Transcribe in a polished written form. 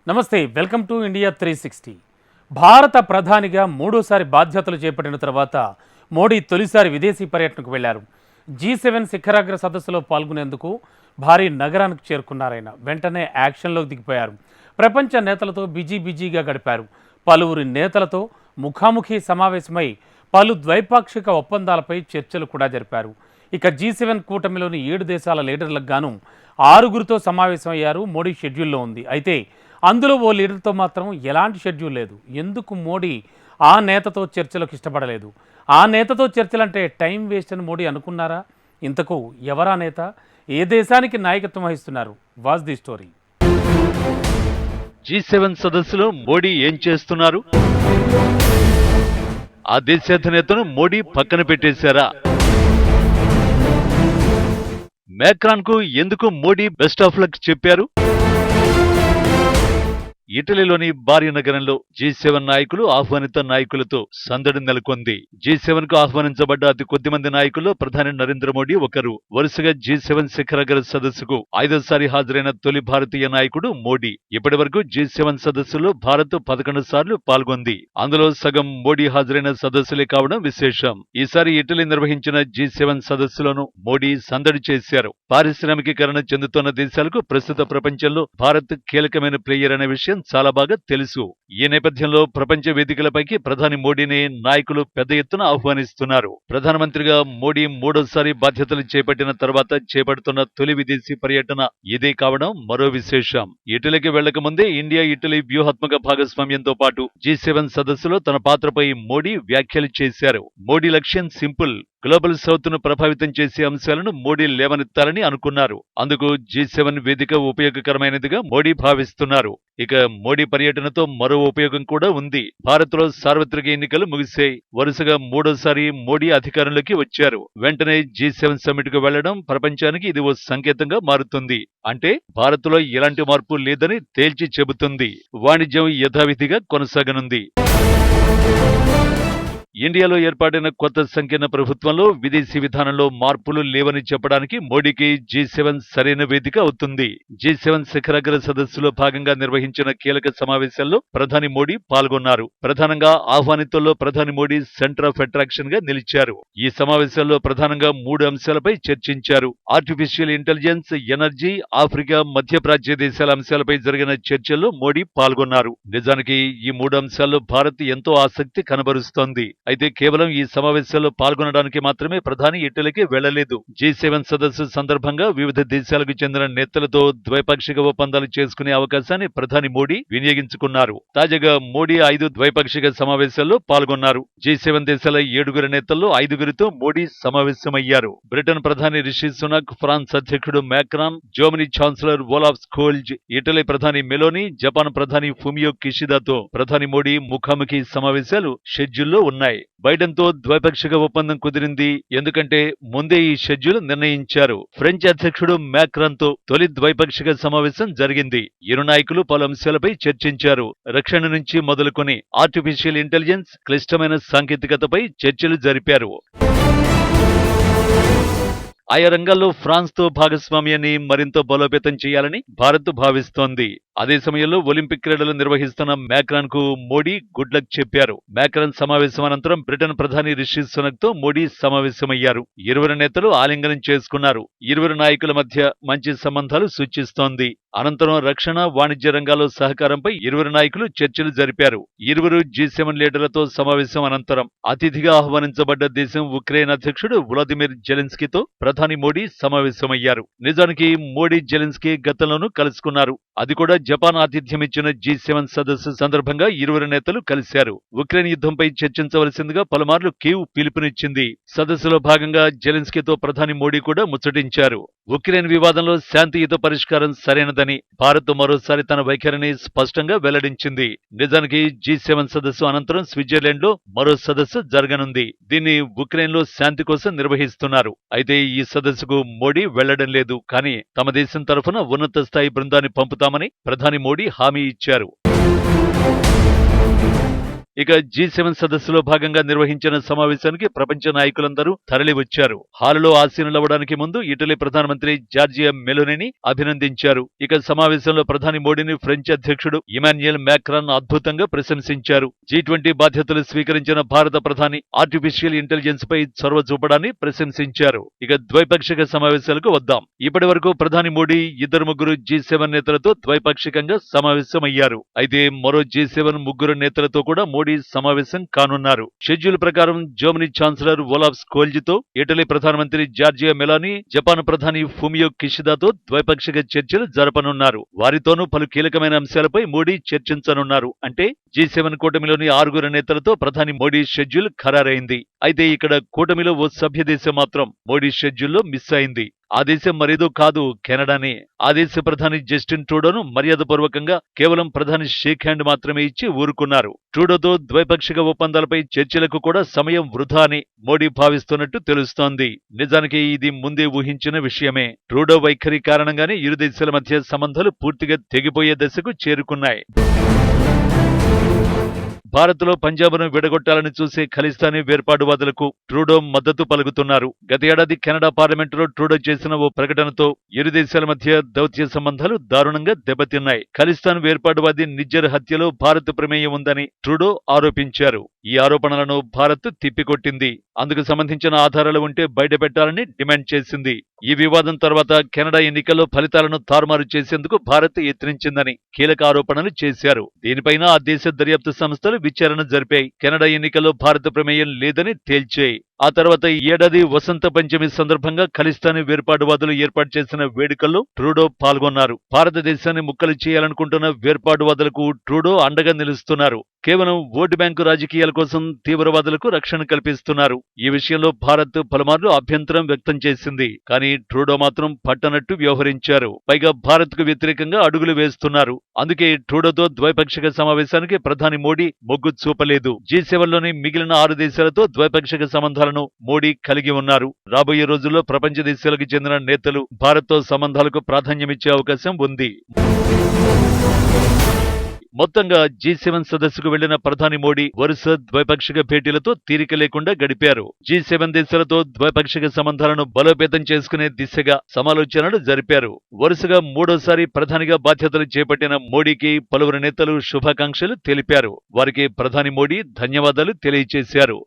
నమస్తే, welcome to India 360. భారత ప్రధానిగా మూడోసారి బాధ్యతలు చేపట్టిన తర్వాత మోడీ తొలిసారి విదేశీ పర్యటనకు వెళ్లారు. G7 శిఖరాగ్ర సదస్సులో పాల్గొనేందుకు భారీ నగరానికి చేరుకున్నారాయన. వెంటనే యాక్షన్లోకి దిగిపోయారు. ప్రపంచ నేతలతో బిజీగా గడిపారు. పలువురి నేతలతో ముఖాముఖి సమావేశమై పలు ద్వైపాక్షిక ఒప్పందాలపై చర్చలు కూడా జరిపారు. ఇక G7 కూటమిలోని 7 దేశాల లీడర్లకు గాను 6గురితో సమావేశమయ్యారు. మోడీ షెడ్యూల్లో ఉంది. అయితే అందులో ఓ లీడర్తో మాత్రం ఎలాంటి షెడ్యూల్ లేదు. ఎందుకు మోడీ ఆ నేతతో చర్చలకు ఇష్టపడలేదు? ఆ నేతతో చర్చలంటే టైం వేస్ట్ అని మోడీ అనుకున్నారా? ఇంతకు ఎవరా నేత? ఏ దేశానికి నాయకత్వం వహిస్తున్నారు? Watch the story. G7 సదస్సులో మోడీ ఏం చేస్తున్నారు? ఆ దేశాధినేతను మోడీ పక్కన పెట్టేశారా? మ్యాక్రాన్ కు ఎందుకు మోడీ బెస్ట్ ఆఫ్ లక్ చెప్పారు? ఇటలీలోని భారీ నగరంలో G7 నాయకులు ఆహ్వానిత నాయకులతో సందడి నెలకొంది. G7 కు ఆహ్వానించబడ్డ అతి కొద్ది మంది నాయకుల్లో ప్రధాని నరేంద్ర మోడీ ఒకరు. వరుసగా G7 శిఖరాగ్ర సదస్సుకు 5వ సారి హాజరైన తొలి భారతీయ నాయకుడు మోడీ. ఇప్పటి వరకు G7 సదస్సులో భారత్ 11 సార్లు పాల్గొంది. అందులో సగం మోడీ హాజరైన సదస్సులే కావడం విశేషం. ఈసారి ఇటలీ నిర్వహించిన G7 సదస్సులోనూ మోడీ సందడి చేశారు. పారిశ్రామికీకరణ చెందుతున్న దేశాలకు ప్రస్తుత ప్రపంచంలో భారత్ కీలకమైన ప్లేయర్ అనే విషయం చాలా బాగా తెలుసు. ఈ నేపథ్యంలో ప్రపంచ వేదికలపైకి ప్రధాని మోడీని నాయకులు పెద్ద ఎత్తున ఆహ్వానిస్తున్నారు. ప్రధానమంత్రిగా మోడీ మూడోసారి బాధ్యతలు చేపట్టిన తర్వాత చేపడుతున్న తొలి విదేశీ పర్యటన ఇదే కావడం మరో విశేషం. ఇటలీకి వెళ్లక ముందే ఇండియా ఇటలీ వ్యూహాత్మక భాగస్వామ్యంతో పాటు G7 సదస్సులో తన పాత్రపై మోడీ వ్యాఖ్యలు చేశారు. మోడీ లక్ష్యం సింపుల్. గ్లోబల్ సౌత్ ను ప్రభావితం చేసే అంశాలను మోడీ లేవనెత్తాలని అనుకున్నారు. అందుకు G7 వేదిక ఉపయోగకరమైనదిగా మోడీ భావిస్తున్నారు. ఇక మోడీ పర్యటనతో మరో ఉపయోగం కూడా ఉంది. భారత్ లో సార్వత్రిక ఎన్నికలు ముగిశాయి. వరుసగా మూడోసారి మోడీ అధికారంలోకి వచ్చారు. వెంటనే G7 సమ్మిట్ కు వెళ్లడం ప్రపంచానికి ఇది ఓ సంకేతంగా మారుతుంది. అంటే భారత్ లో ఎలాంటి మార్పు లేదని తేల్చి చెబుతుంది. వాణిజ్యం యథావిధిగా కొనసాగనుంది. ఇండియాలో ఏర్పాటైన కొత్త సంకీర్ణ ప్రభుత్వంలో విదేశీ విధానంలో మార్పులు లేవని చెప్పడానికి మోడీకి G7 సరైన వేదిక అవుతుంది. G7 శిఖరాగ్ర సదస్సులో భాగంగా నిర్వహించిన కీలక సమావేశాల్లో ప్రధాని మోడీ పాల్గొన్నారు. ప్రధానంగా ఆహ్వానితుల్లో ప్రధాని మోడీ సెంటర్ ఆఫ్ అట్రాక్షన్ గా నిలిచారు. ఈ సమావేశాల్లో ప్రధానంగా 3 అంశాలపై చర్చించారు. ఆర్టిఫిషియల్ ఇంటెలిజెన్స్, ఎనర్జీ, ఆఫ్రికా, మధ్యప్రాచ్య దేశాల అంశాలపై జరిగిన చర్చల్లో మోడీ పాల్గొన్నారు. నిజానికి ఈ 3 అంశాల్లో భారత్ ఎంతో ఆసక్తి కనబరుస్తోంది. అయితే కేవలం ఈ సమావేశాల్లో పాల్గొనడానికి మాత్రమే ప్రధాని ఇటలీకి వెళ్లలేదు. G7 సదస్సు సందర్భంగా వివిధ దేశాలకు చెందిన నేతలతో ద్వైపాక్షిక ఒప్పందాలు చేసుకునే అవకాశాన్ని ప్రధాని మోడీ వినియోగించుకున్నారు. తాజాగా మోడీ 5 ద్వైపాక్షిక సమావేశాల్లో పాల్గొన్నారు. G7 దేశాల 7గురి నేతల్లో 5గురితో మోడీ సమావేశమయ్యారు. బ్రిటన్ ప్రధాని రిషి సునాక్, ఫ్రాన్స్ అధ్యక్షుడు Macron, Germany chancellor Olaf Scholz, Italy ప్రధాని మెలోనీ, జపాన్ ప్రధాని ఫుమియో కిషిదాతో ప్రధాని మోడీ ముఖాముఖి సమావేశాలు షెడ్యూల్లో ఉన్నాయి. బైడెన్ తో ద్వైపాక్షిక ఒప్పందం కుదిరింది. ఎందుకంటే ముందే ఈ షెడ్యూల్ నిర్ణయించారు. ఫ్రెంచ్ అధ్యక్షుడు మ్యాక్రాన్ తో తొలి ద్వైపాక్షిక సమావేశం జరిగింది. ఇరు నాయకులు పలు అంశాలపై చర్చించారు. రక్షణ నుంచి మొదలుకొని ఆర్టిఫిషియల్ ఇంటెలిజెన్స్, క్లిష్టమైన సాంకేతికతపై చర్చలు జరిపారు. ఆయా రంగాల్లో ఫ్రాన్స్ తో భాగస్వామ్యాన్ని మరింత బలోపేతం చేయాలని భారత్ భావిస్తోంది. అదే సమయంలో ఒలింపిక్ క్రీడలు నిర్వహిస్తున్న మ్యాక్రాన్ కు మోడీ గుడ్ లక్ చెప్పారు. మ్యాక్రాన్ సమావేశం అనంతరం బ్రిటన్ ప్రధాని రిషి సునక్ తో మోడీ సమావేశమయ్యారు. ఇరువురు నేతలు ఆలింగనం చేసుకున్నారు. ఇరువురు నాయకుల మధ్య మంచి సంబంధాలు సూచిస్తోంది. అనంతరం రక్షణ, వాణిజ్య రంగాల్లో సహకారంపై ఇరువురు నాయకులు చర్చలు జరిపారు. ఇరువురు G7 లీడర్లతో సమావేశం అనంతరం అతిథిగా ఆహ్వానించబడ్డ దేశం ఉక్రెయిన్ అధ్యక్షుడు వ్లాదిమిర్ జెలెన్స్కీతో ప్రధాని మోడీ సమావేశమయ్యారు. నిజానికి మోడీ జెలెన్స్కీ గతంలోనూ కలుసుకున్నారు. అది కూడా జపాన్ ఆతిథ్యమిచ్చిన G7 సదస్సు సందర్భంగా ఇరువురు నేతలు కలిశారు. ఉక్రెయిన్ యుద్ధంపై చర్చించవలసిందిగా పలుమార్లు కీవ్ పిలుపునిచ్చింది. సదస్సులో భాగంగా జెలెన్స్కీతో ప్రధాని మోడీ కూడా ముచ్చటించారు. ఉక్రెయిన్ వివాదంలో శాంతియుత పరిష్కారం సరైనదని భారత్ మరోసారి తన వైఖరిని స్పష్టంగా వెల్లడించింది. నిజానికి G7 సదస్సు అనంతరం స్విట్జర్లాండ్ లో మరో సదస్సు జరగనుంది. దీన్ని ఉక్రెయిన్ లో శాంతి కోసం నిర్వహిస్తున్నారు. అయితే ఈ సదస్సుకు మోడీ వెళ్లడం లేదు. కానీ తమ దేశం తరఫున ఉన్నత స్థాయి బృందాన్ని పంపుతామని ప్రధాని మోడీ హామీ ఇచ్చారు. ఇక G7 సదస్సులో భాగంగా నిర్వహించిన సమావేశానికి ప్రపంచ నాయకులందరూ తరలివచ్చారు. హాలులో ఆసీనులవ్వడానికి ముందు ఇటలీ ప్రధానమంత్రి జార్జియా మెలోనీని అభినందించారు. ఇక సమావేశంలో ప్రధాని మోడీని ఫ్రెంచ్ అధ్యక్షుడు ఇమాన్యుయల్ మ్యాక్రాన్ అద్భుతంగా ప్రశంసించారు. G20 బాధ్యతలు స్వీకరించిన భారత ప్రధాని ఆర్టిఫిషియల్ ఇంటెలిజెన్స్ పై చొరవ చూపడాన్ని ప్రశంసించారు. ఇక ద్వైపాక్షిక సమావేశాలకు వద్దాం. ఇప్పటి వరకు ప్రధాని మోడీ 2-3 G7 నేతలతో ద్వైపాక్షికంగా సమావేశమయ్యారు. అయితే మరో G7 3 నేతలతో కూడా మోడీ సమావేశం కానున్నారు. షెడ్యూల్ ప్రకారం జర్మనీ ఛాన్సలర్ ఓలాఫ్ స్కోల్జ్తో, ఇటలీ ప్రధానమంత్రి జార్జియా మెలానీ, జపాన్ ప్రధాని ఫుమియో కిషిదాతో ద్వైపాక్షిక చర్చలు జరపనున్నారు. వారితోనూ పలు కీలకమైన అంశాలపై మోడీ చర్చించనున్నారు. అంటే G7 కూటమిలోని 6 నేతలతో ప్రధాని మోడీ షెడ్యూల్ ఖరారైంది. అయితే ఇక్కడ కూటమిలో ఓ సభ్య దేశం మాత్రం మోడీ షెడ్యూల్లో మిస్ అయింది. ఆ దేశం మరేదో కాదు, కెనడానే. ఆ దేశ ప్రధాని జస్టిన్ ట్రూడోను మర్యాదపూర్వకంగా కేవలం ప్రధాని షేక్ హ్యాండ్ మాత్రమే ఇచ్చి ఊరుకున్నారు. ట్రూడోతో ద్వైపాక్షిక ఒప్పందాలపై చర్చలకు కూడా సమయం వృధా అని మోడీ భావిస్తున్నట్టు తెలుస్తోంది. నిజానికి ఇది ముందే ఊహించిన విషయమే. ట్రూడో వైఖరి కారణంగానే ఇరు దేశాల మధ్య సంబంధాలు పూర్తిగా తెగిపోయే దశకు చేరుకున్నాయి. భారత్లో పంజాబ్ను విడగొట్టాలని చూసే ఖలిస్తానీ వేర్పాటువాదులకు ట్రూడో మద్దతు పలుకుతున్నారు. గత ఏడాది కెనడా పార్లమెంటులో ట్రూడో చేసిన ఓ ప్రకటనతో ఇరు దేశాల మధ్య దౌత్య సంబంధాలు దారుణంగా దెబ్బతిన్నాయి. ఖలిస్తాన్ వేర్పాటువాది నిజ్జర్ హత్యలో భారత్ ప్రమేయం ఉందని ట్రూడో ఆరోపించారు. ఈ ఆరోపణలను భారత్ తిప్పికొట్టింది. అందుకు సంబంధించిన ఆధారాలు ఉంటే బయటపెట్టాలని డిమాండ్ చేసింది. ఈ వివాదం తర్వాత కెనడా ఎన్నికల్లో ఫలితాలను తారుమారు చేసేందుకు భారత్ యత్నించిందని కీలక ఆరోపణలు చేశారు. దీనిపైన ఆ దేశ దర్యాప్తు సంస్థలు విచారణ జరిపాయి. కెనడా ఎన్నికల్లో భారత ప్రమేయం లేదని తేల్చాయి. ఆ తర్వాత ఈ ఏడాది వసంత పంచమి సందర్భంగా ఖలిస్తానీ వేర్పాటువాదులు ఏర్పాటు చేసిన వేడుకల్లో ట్రూడో పాల్గొన్నారు. భారతదేశాన్ని ముక్కలు చేయాలనుకుంటున్న వేర్పాటువాదులకు ట్రూడో అండగా నిలుస్తున్నారు. కేవలం ఓటు బ్యాంకు రాజకీయాల కోసం తీవ్రవాదులకు రక్షణ కల్పిస్తున్నారు. ఈ విషయంలో భారత్ పలుమార్లు అభ్యంతరం వ్యక్తం చేసింది. కానీ ట్రూడో మాత్రం పట్టనట్టు వ్యవహరించారు. పైగా భారత్ కు వ్యతిరేకంగా అడుగులు వేస్తున్నారు. అందుకే ట్రూడోతో ద్వైపాక్షిక సమావేశానికి ప్రధాని మోడీ మొగ్గు చూపలేదు. G7లోని మిగిలిన 6 దేశాలతో ద్వైపాక్షిక సంబంధాలను మోడీ కలిగి ఉన్నారు. రాబోయే రోజుల్లో ప్రపంచ దేశాలకు చెందిన నేతలు భారత్తో సంబంధాలకు ప్రాధాన్యమిచ్చే అవకాశం ఉంది. మొత్తంగా G7 సదస్సుకు వెళ్లిన ప్రధాని మోడీ వరుస ద్వైపాక్షిక భేటీలతో తీరిక లేకుండా గడిపారు. G7 దేశాలతో ద్వైపాక్షిక సంబంధాలను బలోపేతం చేసుకునే దిశగా సమాలోచనలు జరిపారు. వరుసగా 3వ ప్రధానిగా బాధ్యతలు చేపట్టిన మోడీకి పలువురు నేతలు శుభాకాంక్షలు తెలిపారు. వారికి ప్రధాని మోడీ ధన్యవాదాలు తెలియజేశారు.